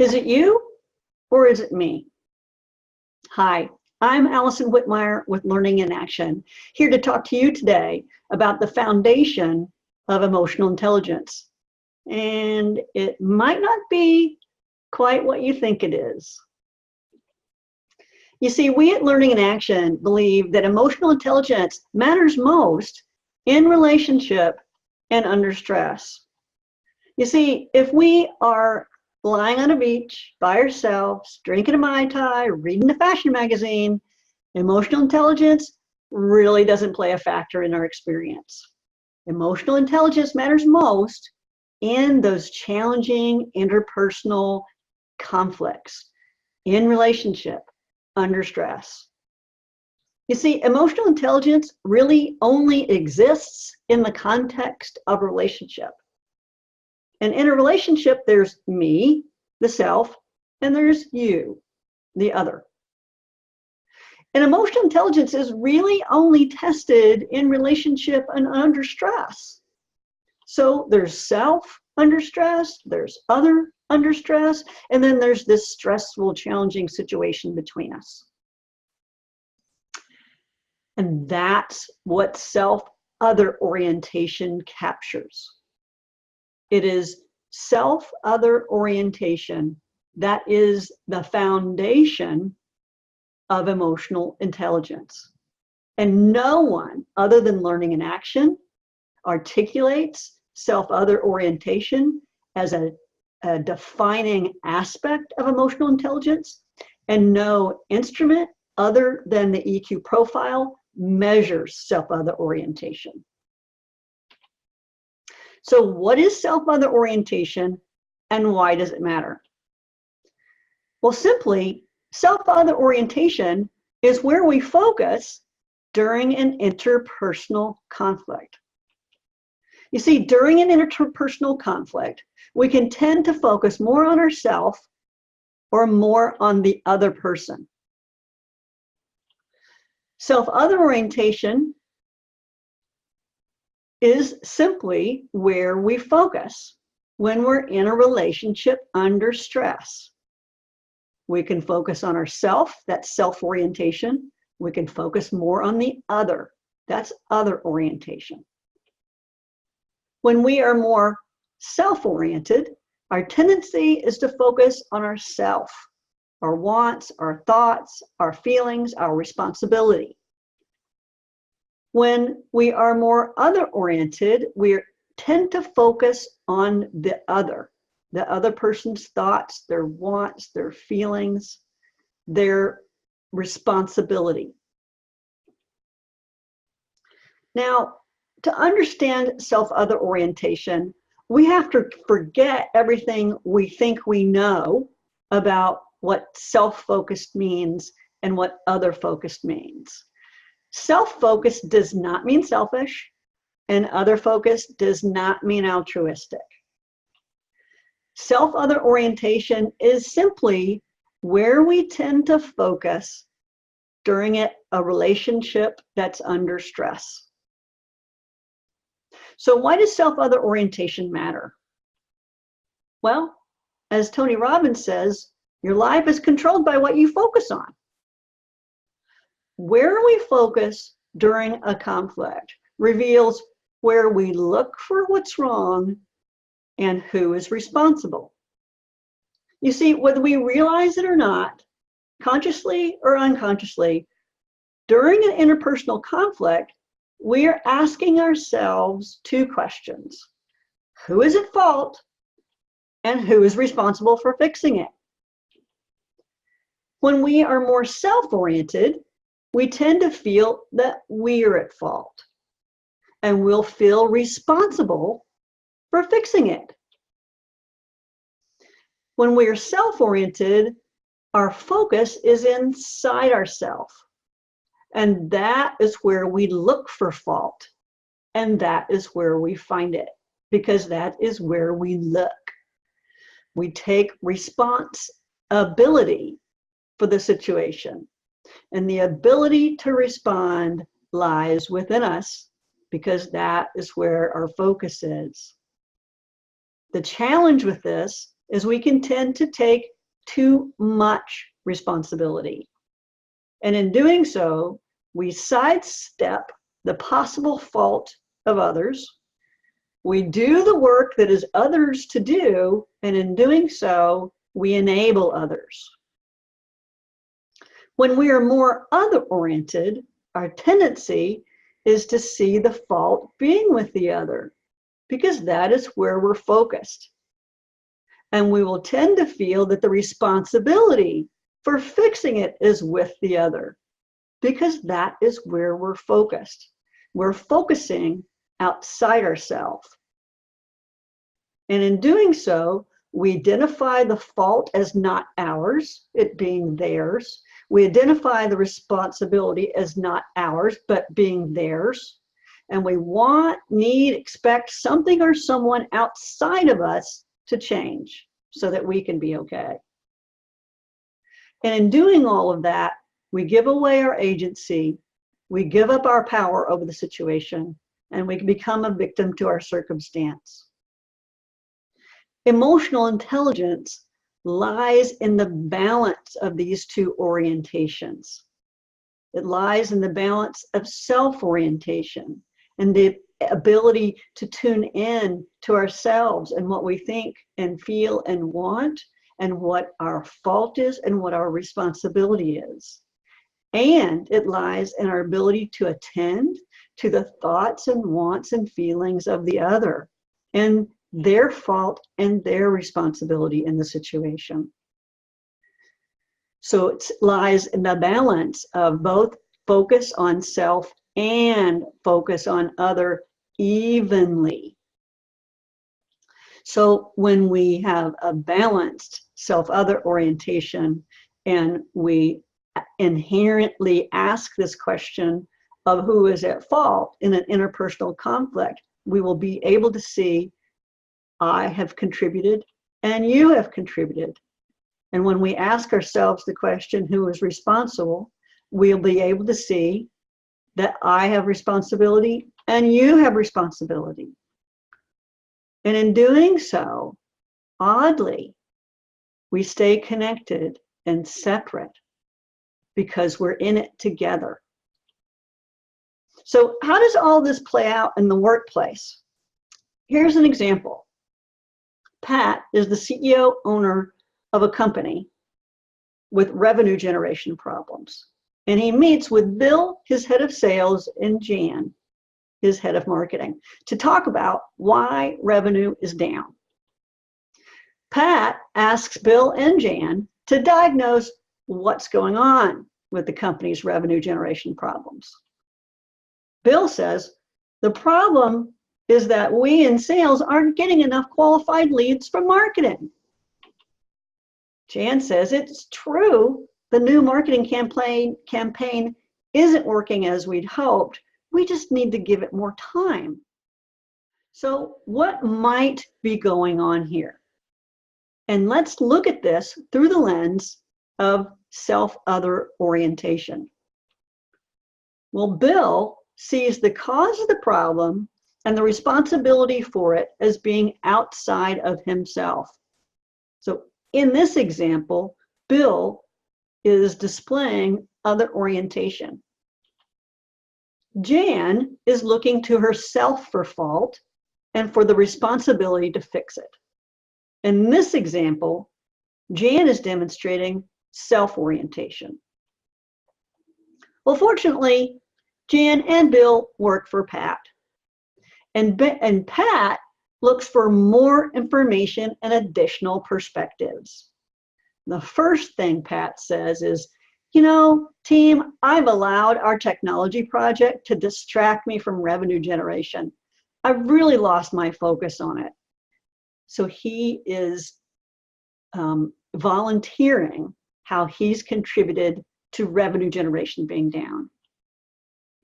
Is it you or is it me? Hi, I'm Alison Whitmire with Learning in Action, here to talk to you today about the foundation of emotional intelligence. And it might not be quite what you think it is. You see, we at Learning in Action believe that emotional intelligence matters most in relationship and under stress. You see, if we are lying on a beach by ourselves, drinking a Mai Tai, reading a fashion magazine, emotional intelligence really doesn't play a factor in our experience. Emotional intelligence matters most in those challenging interpersonal conflicts, in relationship, under stress. You see, emotional intelligence really only exists in the context of a relationship. And in a relationship, there's me, the self, and there's you, the other. And emotional intelligence is really only tested in relationship and under stress. So there's self under stress, there's other under stress, and then there's this stressful, challenging situation between us. And that's what self-other orientation captures. It is self-other orientation that is the foundation of emotional intelligence. And no one other than Learning in Action articulates self-other orientation as a defining aspect of emotional intelligence, and no instrument other than the EQ profile measures self-other orientation. So what is self-other orientation and why does it matter? Well, simply, self-other orientation is where we focus during an interpersonal conflict. You see, during an interpersonal conflict, we can tend to focus more on ourselves or more on the other person. Self-other orientation is simply where we focus when we're in a relationship under stress. We can focus on ourself, that's self-orientation. We can focus more on the other, that's other orientation. When we are more self-oriented, our tendency is to focus on ourself, our wants, our thoughts, our feelings, our responsibility. When we are more other-oriented, we tend to focus on the other person's thoughts, their wants, their feelings, their responsibility. Now, to understand self-other orientation, we have to forget everything we think we know about what self-focused means and what other-focused means. Self-focused does not mean selfish, and other-focused does not mean altruistic. Self-other orientation is simply where we tend to focus during a relationship that's under stress. So why does self-other orientation matter? Well, as Tony Robbins says, your life is controlled by what you focus on. Where we focus during a conflict reveals where we look for what's wrong and who is responsible. You see, whether we realize it or not, consciously or unconsciously, during an interpersonal conflict, we are asking ourselves two questions. Who is at fault and who is responsible for fixing it? When we are more self-oriented, we tend to feel that we are at fault and we'll feel responsible for fixing it. When we are self-oriented, our focus is inside ourselves. And that is where we look for fault. And that is where we find it, because that is where we look. We take responsibility for the situation. And the ability to respond lies within us, because that is where our focus is. The challenge with this is we can tend to take too much responsibility. And in doing so, we sidestep the possible fault of others. We do the work that is others to do, and in doing so, we enable others. When we are more other-oriented, our tendency is to see the fault being with the other, because that is where we're focused. And we will tend to feel that the responsibility for fixing it is with the other, because that is where we're focused. We're focusing outside ourselves. And in doing so, we identify the fault as not ours, it being theirs. We identify the responsibility as not ours, but being theirs. And we want, need, expect something or someone outside of us to change so that we can be okay. And in doing all of that, we give away our agency, we give up our power over the situation, and we can become a victim to our circumstance. Emotional intelligence lies in the balance of these two orientations. It lies in the balance of self-orientation and the ability to tune in to ourselves and what we think and feel and want, and what our fault is and what our responsibility is. And it lies in our ability to attend to the thoughts and wants and feelings of the other and their fault and their responsibility in the situation. So it lies in the balance of both focus on self and focus on other evenly. So when we have a balanced self-other orientation and we inherently ask this question of who is at fault in an interpersonal conflict, we will be able to see I have contributed and you have contributed. And when we ask ourselves the question, who is responsible, we'll be able to see that I have responsibility and you have responsibility. And in doing so, oddly, we stay connected and separate because we're in it together. So how does all this play out in the workplace? Here's an example. Pat is the CEO owner of a company with revenue generation problems. And he meets with Bill, his head of sales, and Jan, his head of marketing, to talk about why revenue is down. Pat asks Bill and Jan to diagnose what's going on with the company's revenue generation problems. Bill says, the problem is that we in sales aren't getting enough qualified leads from marketing. Jan says, it's true, the new marketing campaign isn't working as we'd hoped. We just need to give it more time. So what might be going on here? And let's look at this through the lens of self-other orientation. Well, Bill sees the cause of the problem and the responsibility for it as being outside of himself. So in this example, Bill is displaying other orientation. Jan is looking to herself for fault and for the responsibility to fix it. In this example, Jan is demonstrating self-orientation. Well, fortunately, Jan and Bill work for Pat. And Pat looks for more information and additional perspectives. The first thing Pat says is, you know, team, I've allowed our technology project to distract me from revenue generation. I've really lost my focus on it. So he is volunteering how he's contributed to revenue generation being down.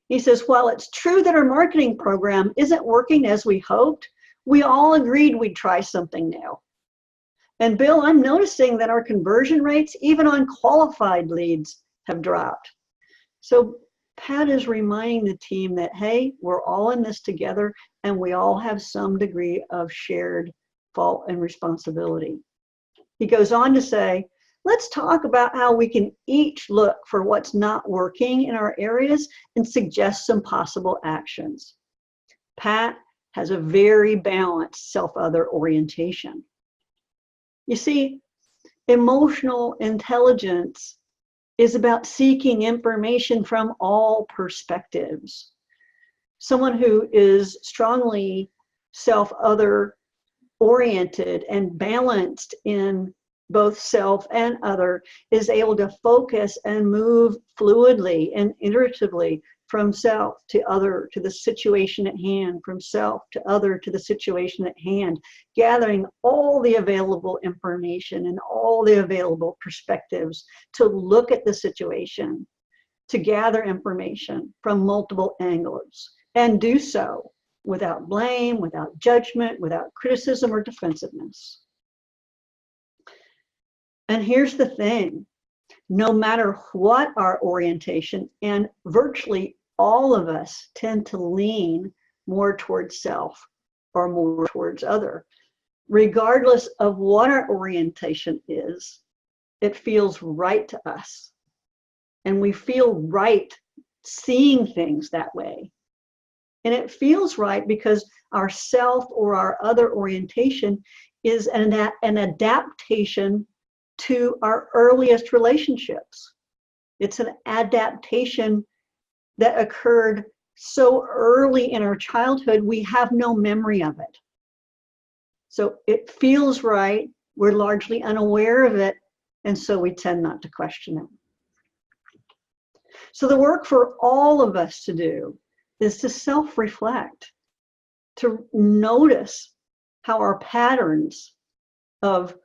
He says, while it's true that our marketing program isn't working as we hoped, we all agreed we'd try something new. And Bill, I'm noticing that our conversion rates, even on qualified leads, have dropped. So Pat is reminding the team that, hey, we're all in this together and we all have some degree of shared fault and responsibility. He goes on to say, let's talk about how we can each look for what's not working in our areas and suggest some possible actions. Pat has a very balanced self-other orientation. You see, emotional intelligence is about seeking information from all perspectives. Someone who is strongly self-other oriented and balanced in both self and other is able to focus and move fluidly and iteratively from self to other to the situation at hand, from self to other to the situation at hand, gathering all the available information and all the available perspectives to look at the situation, to gather information from multiple angles, and do so without blame, without judgment, without criticism or defensiveness. And here's the thing, no matter what our orientation, and virtually all of us tend to lean more towards self or more towards other, regardless of what our orientation is, it feels right to us. And we feel right seeing things that way. And it feels right because our self or our other orientation is an adaptation to our earliest relationships. It's an adaptation that occurred so early in our childhood, we have no memory of it. So it feels right, we're largely unaware of it, and so we tend not to question it. So the work for all of us to do is to self-reflect, to notice how our patterns of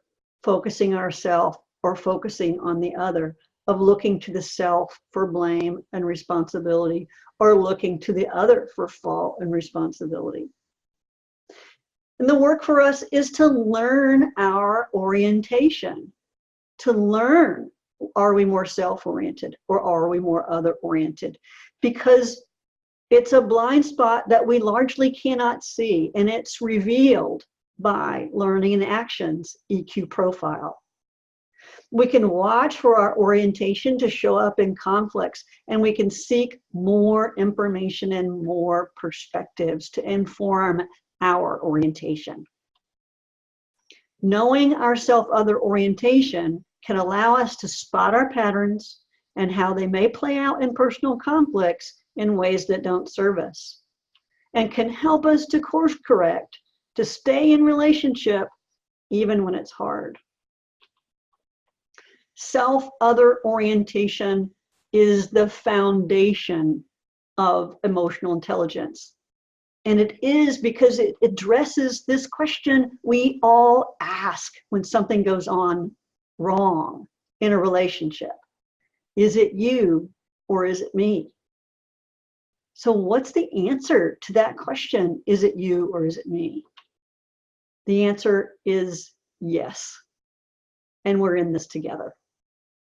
focusing on ourselves or focusing on the other, of looking to the self for blame and responsibility, or looking to the other for fault and responsibility. And the work for us is to learn our orientation, to learn, are we more self-oriented or are we more other-oriented? Because it's a blind spot that we largely cannot see, and it's revealed by learning and actions EQ profile. We can watch for our orientation to show up in conflicts, and we can seek more information and more perspectives to inform our orientation. Knowing our self-other orientation can allow us to spot our patterns and how they may play out in personal conflicts in ways that don't serve us, and can help us to course correct, to stay in relationship even when it's hard. Self-other orientation is the foundation of emotional intelligence. And it is because it addresses this question we all ask when something goes on wrong in a relationship. Is it you or is it me? So what's the answer to that question? Is it you or is it me? The answer is yes. And we're in this together.